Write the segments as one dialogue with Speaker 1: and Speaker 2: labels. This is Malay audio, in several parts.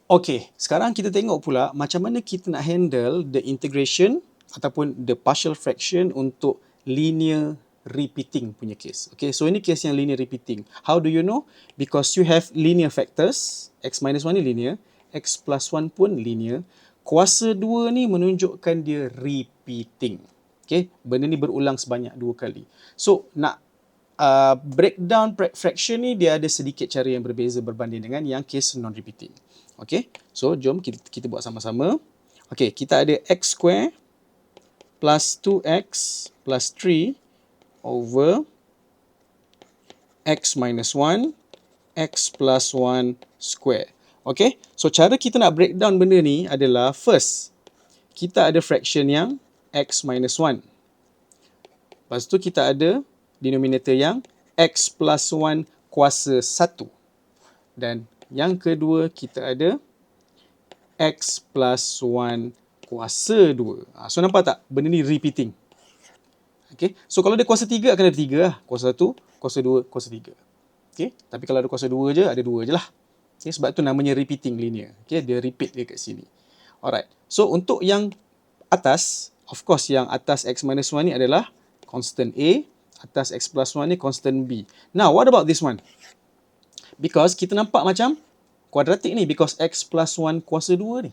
Speaker 1: Okey, sekarang kita tengok pula macam mana kita nak handle the integration ataupun the partial fraction untuk linear repeating punya case. Okay, so ini case yang linear repeating. How do you know? Because you have linear factors, x minus 1 ni linear, x plus 1 pun linear. Kuasa 2 ni menunjukkan dia repeating. Okay, benda ni berulang sebanyak 2 kali. So, nak breakdown fraction ni dia ada sedikit cara yang berbeza berbanding dengan yang case non-repeating. Okay, so jom kita buat sama-sama. Okay, kita ada x square plus 2x plus 3 over x minus 1 x plus 1 square. Okay, so cara kita nak breakdown benda ni adalah first, kita ada fraction yang x minus 1. Lepas tu kita ada denominator yang x plus 1 kuasa 1. Dan yang kedua kita ada x plus 1 kuasa 2. So nampak tak? Benda ni repeating. Okay. So kalau dia kuasa 3 akan ada 3 lah. Kuasa 1, kuasa 2, kuasa 3. Okay. Tapi kalau ada kuasa 2 je, ada 2 je lah. Okay. Sebab tu namanya repeating linear. Okay. Dia repeat dia kat sini. Alright. So untuk yang atas, of course yang atas x minus 1 ni adalah constant A. Atas x plus 1 ni constant B. Now what about this one? Because kita nampak macam kuadratik ni. Because x plus 1 kuasa 2 ni.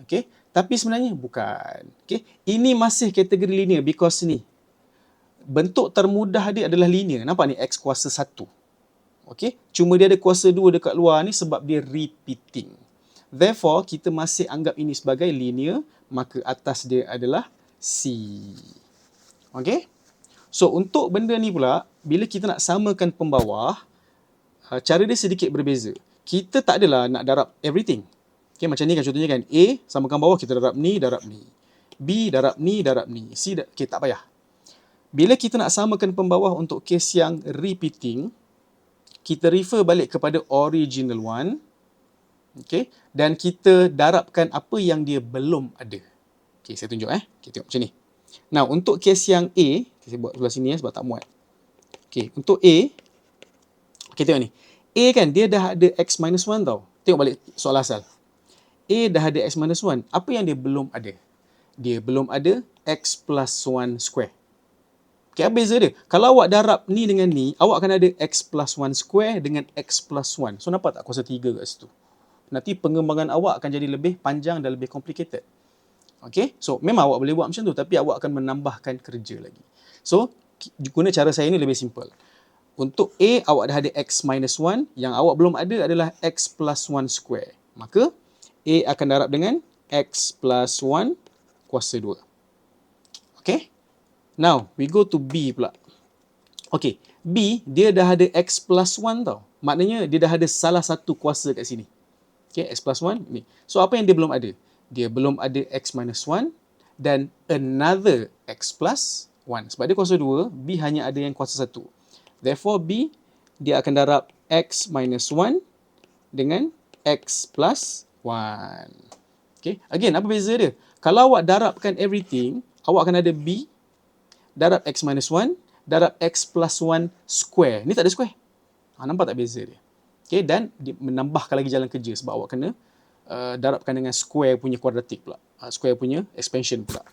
Speaker 1: Okay. Tapi sebenarnya bukan. Okay. Ini masih kategori linear because ni. Bentuk termudah dia adalah linear. Nampak ni x kuasa 1. Okay. Cuma dia ada kuasa 2 dekat luar ni sebab dia repeating. Therefore, kita masih anggap ini sebagai linear. Maka atas dia adalah C. Okay. So, untuk benda ni pula, bila kita nak samakan pembawah, cara dia sedikit berbeza. Kita tak adalah nak darab everything. Okay, macam ni kan contohnya kan. A, samakan bawah, kita darab ni, darab ni. B, darab ni, darab ni. C, okay, tak payah. Bila kita nak samakan pembawah untuk kes yang repeating, kita refer balik kepada original one. Okay, dan kita darabkan apa yang dia belum ada. Okay, saya tunjuk Okay, tengok macam ni. Now, untuk kes yang A, saya buat sebelah sini sebab tak muat. Okay, untuk A, okay, tengok ni. A kan, dia dah ada x minus 1 tau. Tengok balik soal asal. A dah ada x minus 1. Apa yang dia belum ada? Dia belum ada x plus 1 square. Okay, apa beza dia? Kalau awak darab ni dengan ni, awak akan ada x plus 1 square dengan x plus 1. So, nampak tak kuasa 3 kat situ? Nanti pengembangan awak akan jadi lebih panjang dan lebih complicated. Okay, so memang awak boleh buat macam tu, tapi awak akan menambahkan kerja lagi. So, guna cara saya ni lebih simple. Untuk A, awak dah ada x minus 1. Yang awak belum ada adalah x plus 1 square. Maka, A akan darab dengan x plus 1 kuasa 2. Okay. Now, we go to B pula. Okay, B, dia dah ada x plus 1 tau. Maknanya, dia dah ada salah satu kuasa kat sini. Okay, x plus 1 ni. So, apa yang dia belum ada? Dia belum ada x minus 1 dan another x plus 1. Sebab dia kuasa 2, B hanya ada yang kuasa 1. Therefore, B, dia akan darab x minus 1 dengan x plus 1. Okay, again, apa beza dia? Kalau awak darabkan everything, awak akan ada B, darab x minus 1, darab x plus 1 square. Ni tak ada square. Nampak tak beza dia? Okay, dan dia menambahkan lagi jalan kerja sebab awak kena darabkan dengan square punya kuadratik pula. Square punya expansion pula.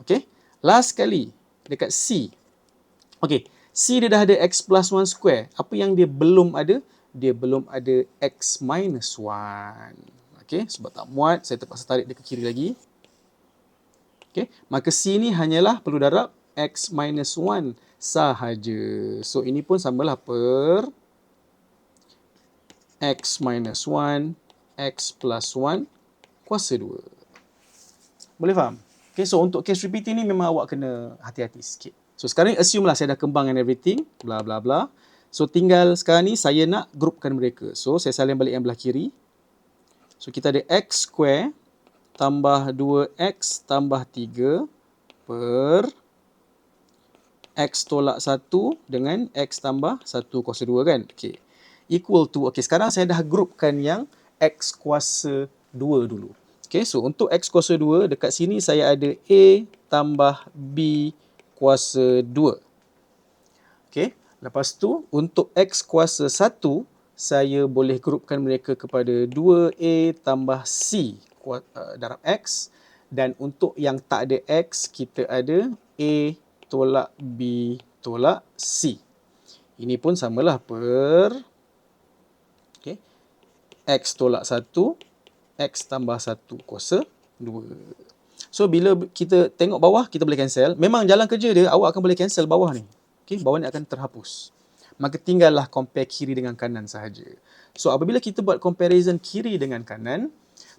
Speaker 1: Okay. Last kali, dekat C. Okay. C dia dah ada x plus 1 square. Apa yang dia belum ada? Dia belum ada x minus 1. Okay. Sebab tak muat, saya terpaksa tarik dia ke kiri lagi. Okay. Maka C ni hanyalah perlu darab x minus 1 sahaja. So, ini pun samalah per x minus 1 x plus 1 kuasa 2. Boleh faham? Okay, so untuk case repeating ni memang awak kena hati-hati sikit. So sekarang ni assume lah saya dah kembangkan everything, bla bla bla. So tinggal sekarang ni saya nak groupkan mereka. So saya salin balik yang belah kiri. So kita ada x square tambah 2x tambah 3 per x tolak 1 dengan x tambah 1 kuasa 2 kan? Okay. Equal to, okay, sekarang saya dah groupkan yang x kuasa 2 dulu. Okay, so untuk x kuasa 2, dekat sini saya ada A tambah B kuasa 2. Okay, lepas tu untuk x kuasa 1, saya boleh grupkan mereka kepada 2A tambah C darab X. Dan untuk yang tak ada X, kita ada A tolak B tolak C. Ini pun samalah per okay, X tolak 1, X tambah 1 kuasa 2. So, bila kita tengok bawah, kita boleh cancel. Memang jalan kerja dia, awak akan boleh cancel bawah ni. Okay, bawah ni akan terhapus. Maka tinggallah compare kiri dengan kanan sahaja. So, apabila kita buat comparison kiri dengan kanan,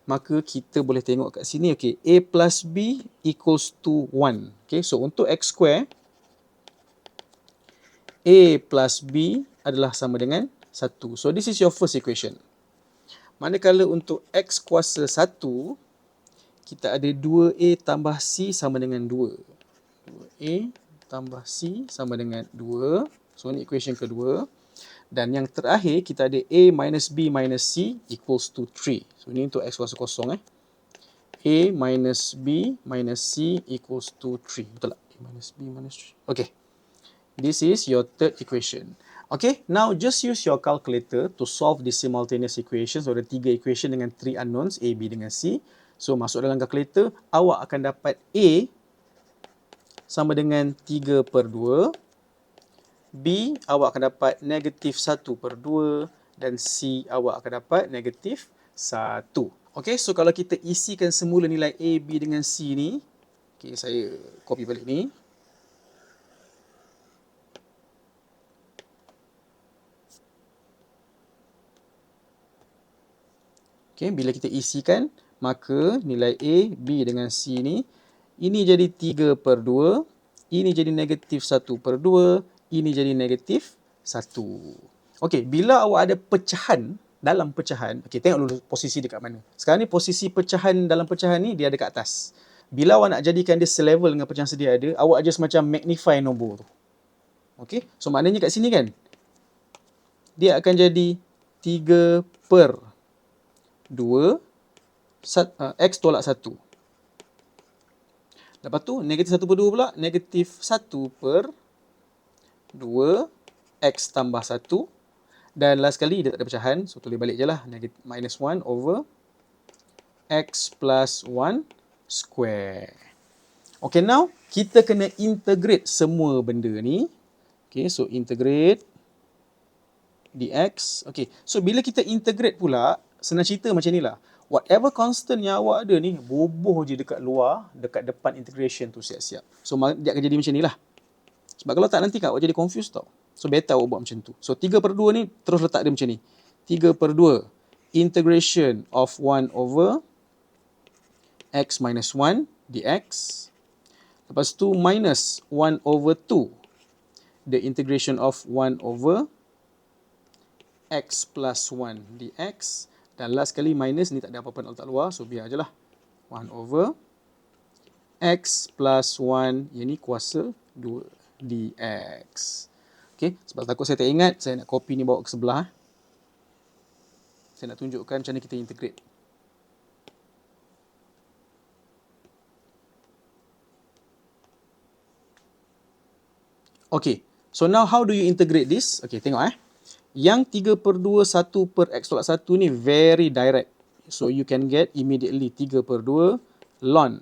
Speaker 1: maka kita boleh tengok kat sini, okay, A plus B equals to 1. Okay, so untuk X square, A plus B adalah sama dengan 1. So, this is your first equation. Manakala untuk X kuasa 1, kita ada 2A tambah C sama dengan 2. 2A tambah C sama dengan 2. So, ini equation kedua. Dan yang terakhir, kita ada A minus B minus C equals to 3. So, ini untuk X kuasa kosong. A minus B minus C equals to 3. Betul tak? A minus B minus 3. Okay. This is your third equation. Okay, now just use your calculator to solve the simultaneous equations, or the 3 equation dengan 3 unknowns, A, B dengan C. So, masuk dalam kalkulator, awak akan dapat A sama dengan 3 per 2. B, awak akan dapat negatif 1 per 2. Dan C, awak akan dapat negatif 1. Okay, so kalau kita isikan semula nilai A, B dengan C ni. Okay, saya copy balik ni. Okay, bila kita isikan, maka nilai A, B dengan C ni, ini jadi 3 per 2, ini jadi negatif 1 per 2, ini jadi negatif 1. Okay, bila awak ada pecahan, dalam pecahan, okay, tengok dulu posisi dekat mana. Sekarang ni posisi pecahan dalam pecahan ni, dia ada kat atas. Bila awak nak jadikan dia selevel dengan pecahan sedia ada, awak just macam magnify nombor tu. Okay, so maknanya kat sini kan, dia akan jadi 3 per 2, X tolak 1. Lepas tu, negatif 1 per 2 pula, negatif 1 per 2, X tambah 1. Dan last kali, dia tak ada pecahan, so tulis balik je lah, minus 1 over X plus 1 square. Okay, now, kita kena integrate semua benda ni. Okay, so integrate dx. Okay, so bila kita integrate pula, senang cerita macam ni lah. Whatever constant yang awak ada ni, bubuh je dekat luar, dekat depan integration tu siap-siap. So, dia akan jadi macam ni lah. Sebab kalau tak, nanti kan awak jadi confused tau. So, better awak buat macam tu. So, 3 per 2 ni, terus letak dia macam ni. 3 per 2, integration of 1 over X minus 1 dx. Lepas tu, minus 1 over 2, the integration of 1 over X plus 1 dx. Dan last kali minus ni tak ada apa-apa nak letak luar. So, biar je lah. 1 over X plus 1. Yang ni kuasa 2 dx. Okay. Sebab takut saya tak ingat, saya nak copy ni bawa ke sebelah. Saya nak tunjukkan macam mana kita integrate. Okay. So, now how do you integrate this? Okay, tengok Yang 3 per 2, 1 per X tolak 1 ni very direct. So, you can get immediately 3 per 2 ln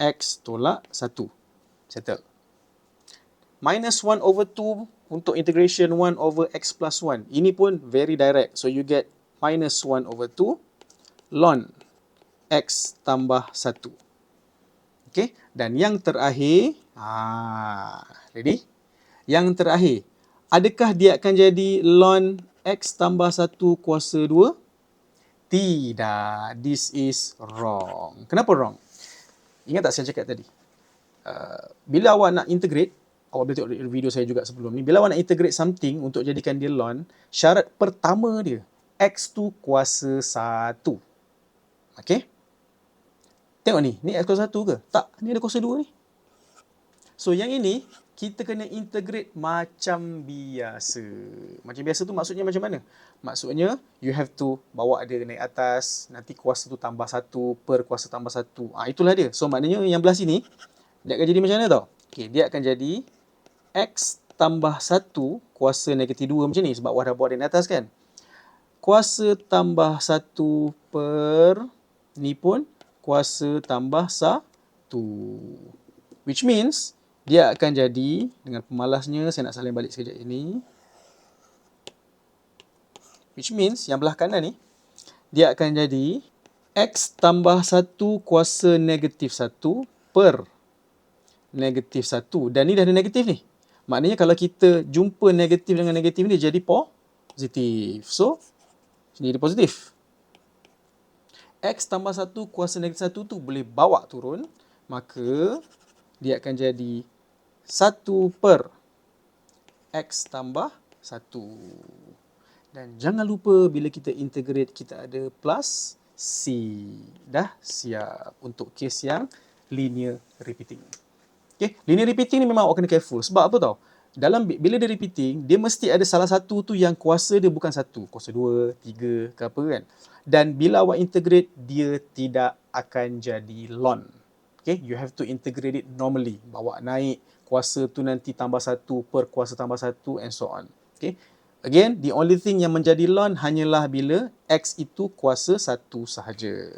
Speaker 1: X tolak 1. Settle. Minus 1 over 2 untuk integration 1 over X plus 1. Ini pun very direct. So, you get minus 1 over 2 ln X tambah 1. Okay. Dan yang terakhir, ready? Yang terakhir, adakah dia akan jadi ln X tambah 1 kuasa 2? Tidak. This is wrong. Kenapa wrong? Ingat tak saya cakap tadi? Bila awak nak integrate, awak boleh tengok video saya juga sebelum ni. Bila awak nak integrate something untuk jadikan dia ln, syarat pertama dia, X tu kuasa 1. Okay? Tengok ni. Ni X kuasa 1 ke? Tak. Ni ada kuasa 2 ni. So, yang ini, kita kena integrate macam biasa. Macam biasa tu maksudnya macam mana? Maksudnya, you have to bawa dia naik atas, nanti kuasa tu tambah 1 per kuasa tambah 1. Itulah dia. So, maknanya yang belah sini, dia akan jadi macam mana tau? Okay, dia akan jadi X tambah 1 kuasa negatif 2 macam ni. Sebab awak dah bawa dia naik atas kan? kuasa tambah 1 per, ni pun kuasa tambah 1. Which means, dia akan jadi, dengan pemalasnya, saya nak salin balik sekejap ini. Which means, yang belah kanan ni, dia akan jadi X tambah 1 kuasa negatif 1 per negatif 1. Dan ni dah ada negatif ni. Maknanya kalau kita jumpa negatif dengan negatif ni, dia jadi positif. So, sini dia positif. X tambah 1 kuasa negatif 1 tu boleh bawa turun. Maka, dia akan jadi 1 per X tambah 1. Dan jangan lupa bila kita integrate, kita ada plus C. Dah siap untuk kes yang linear repeating. Okay, linear repeating ni memang awak kena careful. Sebab apa tau? Bila dia repeating, dia mesti ada salah satu tu yang kuasa dia bukan 1. Kuasa 2, 3 ke apa kan. Dan bila awak integrate, dia tidak akan jadi ln. Okay, you have to integrate it normally. Bawa naik, kuasa tu nanti tambah 1 per kuasa tambah 1 and so on. Okay. Again, the only thing yang menjadi ln hanyalah bila X itu kuasa 1 sahaja.